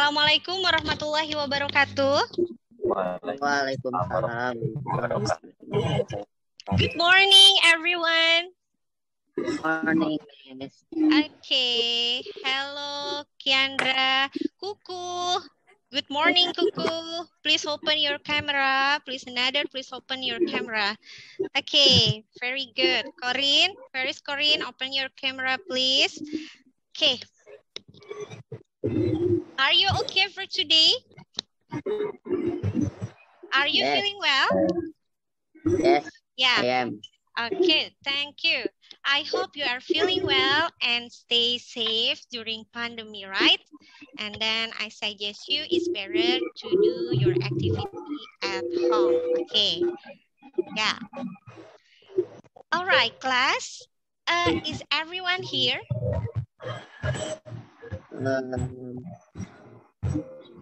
Assalamualaikum warahmatullahi wabarakatuh. Waalaikumsalam. Good morning, everyone. Good morning, Miss. Okay. Hello, Kiandra. Kuku. Good morning, Kuku. Please open your camera. Please open your camera. Okay, very good. Corinne, where is Corinne? Open your camera, please. Okay. Are you okay for today? Are you feeling well? Yes, Yeah. I am. Okay, thank you. I hope you are feeling well and stay safe during pandemic, right? And then I suggest you it's better to do your activity at home. Okay. Yeah. All right, class. Is everyone here?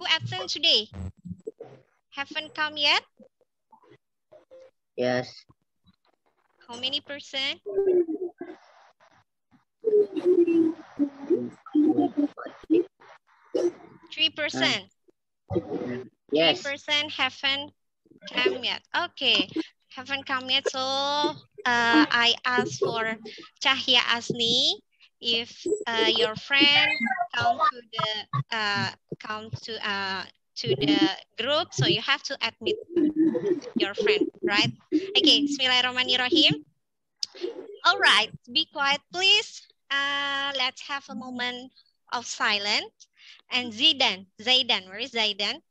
Who absent today? Haven't come yet? Yes. How many percent? 3%. Yes. 3% haven't come yet. Okay, haven't come yet. So I asked for Cahya Asni. If your friend come to the group, so you have to admit your friend, right? Okay, Bismillahirrahmanirrahim. All right, be quiet, please. Let's have a moment of silence. And Zaidan, where is Zaidan?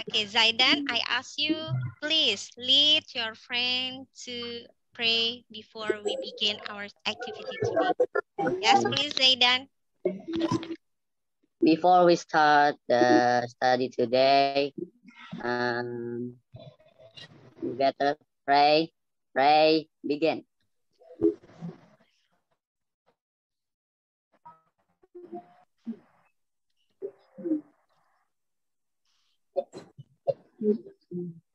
Okay, Zaidan, I ask you, please lead your friend to pray before we begin our activity today. Yes, please, Zaidan. Before we start the study today, we better pray. Pray, begin.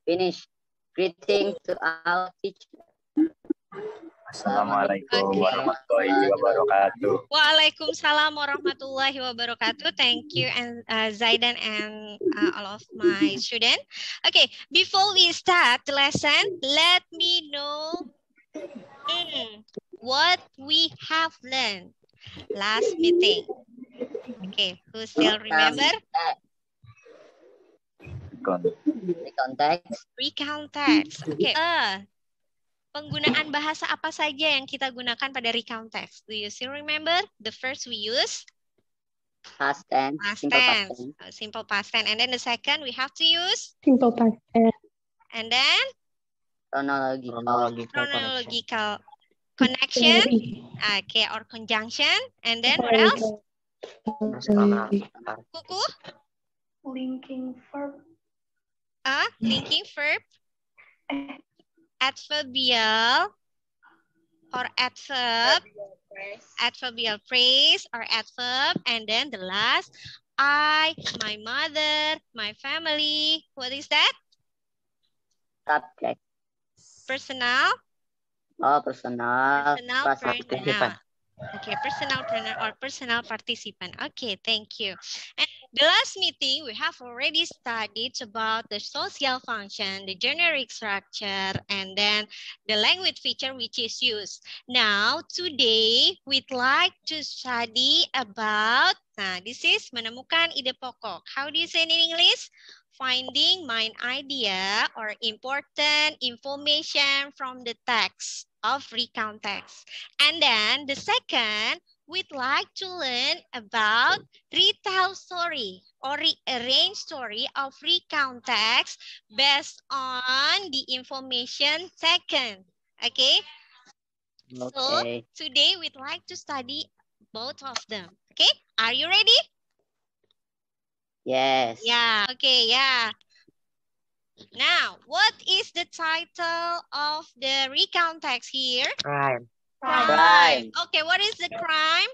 Finish. Greeting to our teacher. Assalamualaikum warahmatullahi wabarakatuh. Waalaikumsalam warahmatullahi wabarakatuh. Thank you, and Zaidan and all of my students. Okay, before we start the lesson, let me know what we have learned last meeting. Okay, who still remember? Recount text. Okay. Penggunaan bahasa apa saja yang kita gunakan pada recount text? Do you still remember? The first we use past tense. Simple past tense. And then the second we have to use simple past tense. And then chronological connection. Okay, or conjunction. And then what else? Kuku? Linking verb. Linking verb. Adverbial or adverb, adverbial phrase or adverb, and then the last, I, my mother, my family. What is that? Subject. Personal. Oh, personal pronoun. Okay, personal pronoun or personal participant. Okay, thank you. And the last meeting, we have already studied about the social function, the generic structure, and then the language feature which is used. Now, today, we'd like to study about, this is menemukan ide pokok. How do you say in English? Finding main idea or important information from the text of recount text. And then the second, we'd like to learn about retell story or rearrange story of recount text based on the information taken. Okay? So today we'd like to study both of them. Okay? Are you ready? Yes. Yeah. Okay, yeah. Now, what is the title of the recount text here? Crime. Okay, what is the crime?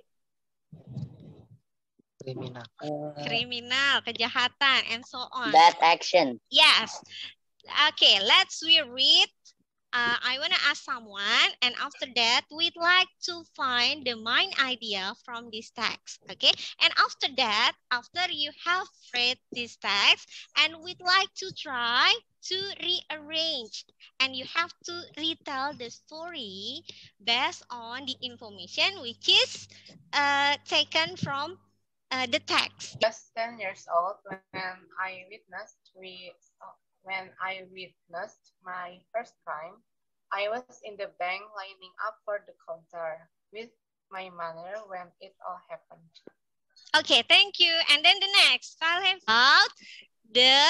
Criminal, kejahatan, and so on. Bad action. Yes. Okay, let's read. I want to ask someone, and after that, we'd like to find the main idea from this text, okay? And after that, after you have read this text, and we'd like to try to rearrange, and you have to retell the story based on the information which is taken from the text. Just 10 years old when I witnessed my first crime. I was in the bank lining up for the counter with my mother when it all happened. Okay, thank you. And then the next, I'll have about the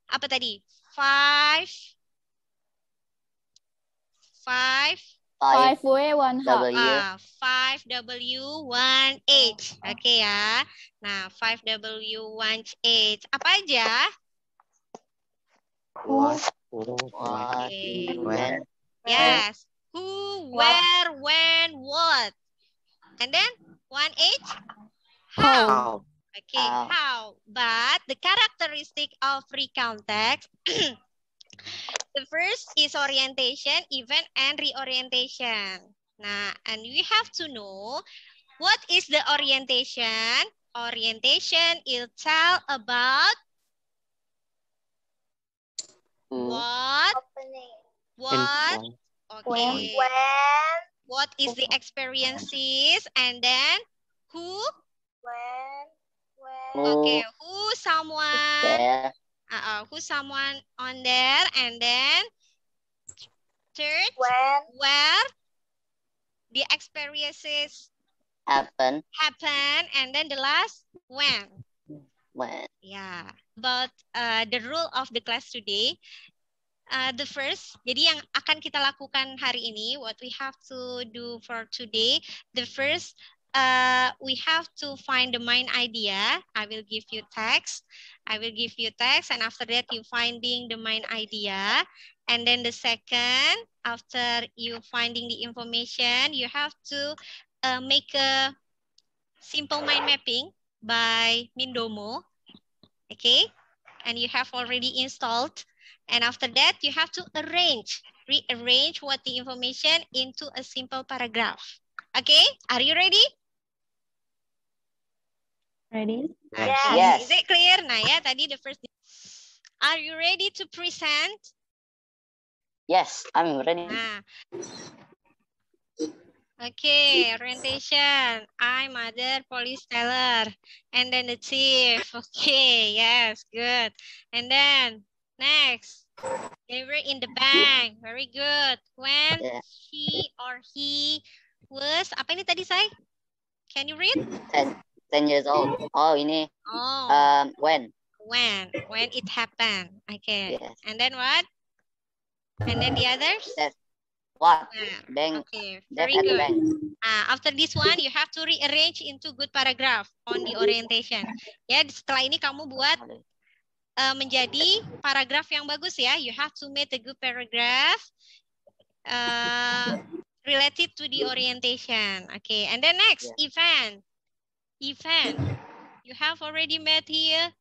apa tadi? 5W1H. Oke ya. Nah, 5W1H. Apa aja? When. Yes. Who, where, when, what. And then 1H? How. Okay, how. But the characteristic of recount text, the first is orientation, event, and reorientation. Nah, and we have to know what is the orientation. Orientation will tell about what, okay, what is the experiences, and then who, okay, who someone on there, and then third, where the experiences happen, and then the last, when. Yeah, about the rule of the class today. The first, jadi yang akan kita lakukan hari ini, what we have to do for today, the first, we have to find the main idea. I will give you text, and after that you finding the main idea. And then the second, after you finding the information, you have to make a simple mind mapping by Mindomo, okay? And you have already installed. And after that, you have to rearrange what the information into a simple paragraph. Okay, are you ready? Ready? Okay. Yes. Is it clear? Nah ya, tadi the first. Are you ready to present? Yes, I'm ready. Nah. Okay, orientation. I, mother, police teller. And then the chief. Okay, yes, good. And then next, they were in the bank. Very good. When she or he was, apa ini tadi, Say? Can you read? 10 years old. Oh, ini. Oh. When it happened. Okay. Yes. And then what? And then the others? What? Bank. Okay, very good. After this one, you have to rearrange into good paragraph on the orientation. Ya, setelah ini kamu buat menjadi paragraf yang bagus ya. You have to make a good paragraph related to the orientation. Okay, and then next, event. You have already made here.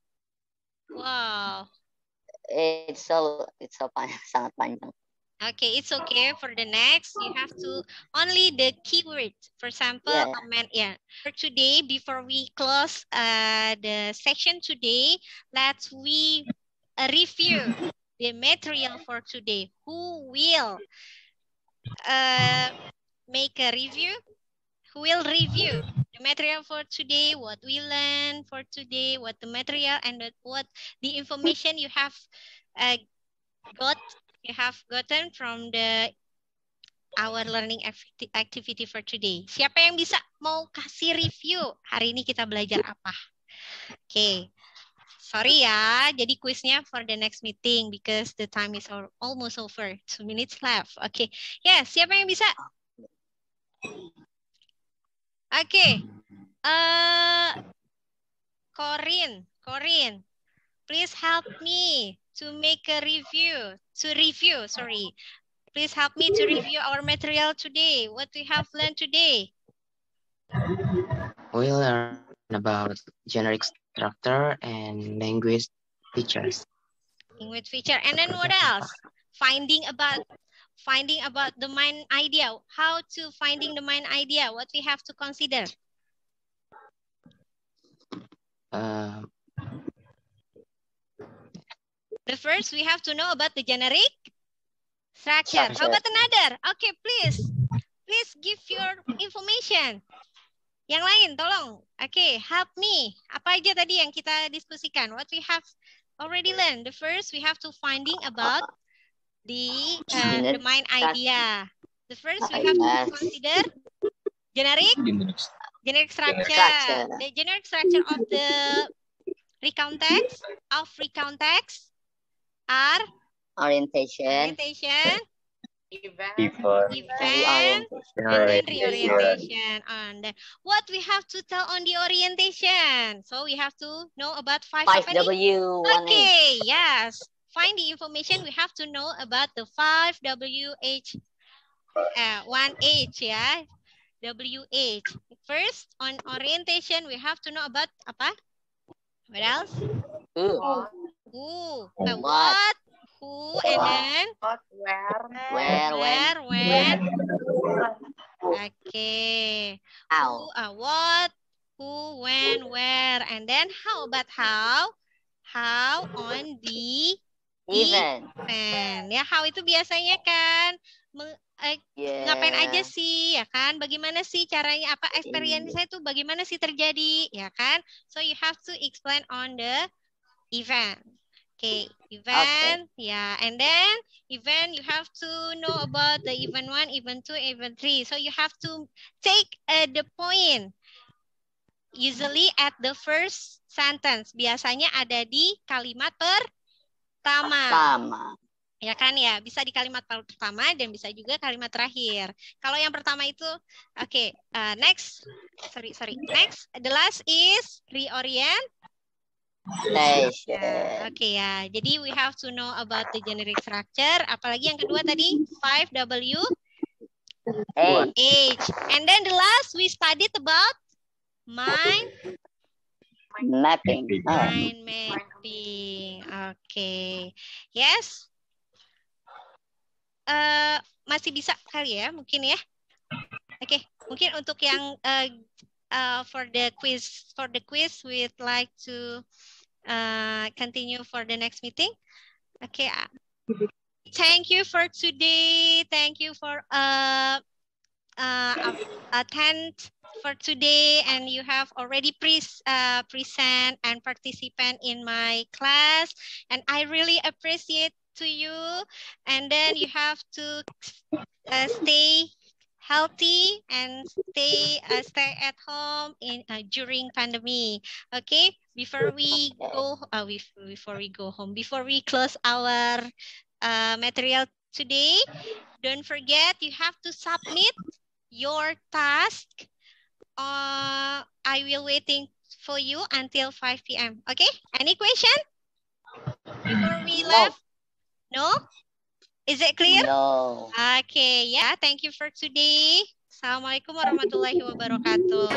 Wow. It's so sangat panjang. Okay, it's okay. For the next, you have to only the keyword. For example, comment. Yeah. For today, before we close the section today, let's review the material for today. Who will make a review? Who will review the material for today? What we learned for today? What the material and what the information you have gotten from our learning activity for today. Siapa yang bisa mau kasih review? Hari ini kita belajar apa? Okay. Sorry ya, jadi quiznya for the next meeting because the time is almost over. 2 minutes left. Okay. Yes, siapa yang bisa? Okay. Corinne, please help me to make a review. Please help me to review our material today. What we have learned today? We learn about generic structure and language features. Language feature. And then what else? Finding about finding about the main idea. How to finding the main idea? What we have to consider? The first, we have to know about the generic structure. How about another? Okay, please give your information. Yang lain, tolong. Okay, help me. Apa aja tadi yang kita diskusikan? What we have already learned. The first, we have to finding about the main idea. The first, we have to consider generic structure. The generic structure of the recount text are orientation, event, and then reorientation. And what we have to tell on the orientation? So we have to know about 5W. Okay, yes. Find the information. We have to know about the 5WH, 1H, yeah. WH. First, on orientation, we have to know about apa? What else? Who, what, who, and then What, where, when. Okay. how. What, who, when, where, and then how about how? How on the Event. Ya, how itu biasanya kan Yeah. ngapain aja sih, ya kan? Bagaimana sih caranya, apa experience saya itu bagaimana sih terjadi, ya kan? So you have to explain on the event. Okay, event, yeah, and then event you have to know about the event 1, event 2, event 3. So you have to take the point. Usually at the first sentence, biasanya ada di kalimat pertama. Ya kan ya, bisa di kalimat pertama dan bisa juga kalimat terakhir. Kalau yang pertama itu, okay, next, next, the last is reorient. Okay ya, jadi we have to know about the generic structure. Apalagi yang kedua tadi, 5W, H. And then the last we studied about mind mapping. Mind mapping. Okay. Yes. Masih bisa kali ya, mungkin ya. Oke, mungkin untuk yang for the quiz we'd like to continue for the next meeting. Okay. Thank you for today. Thank you for attend for today, and you have already present and participant in my class, and I really appreciate to you. And then you have to stay healthy and stay at home during pandemic. Okay, before we go home, before we close our material today, don't forget you have to submit your task. I will waiting for you until 5 p.m. Okay, any question before we left? No? Is it clear? No. Okay, yeah. Thank you for today. Assalamualaikum warahmatullahi wabarakatuh.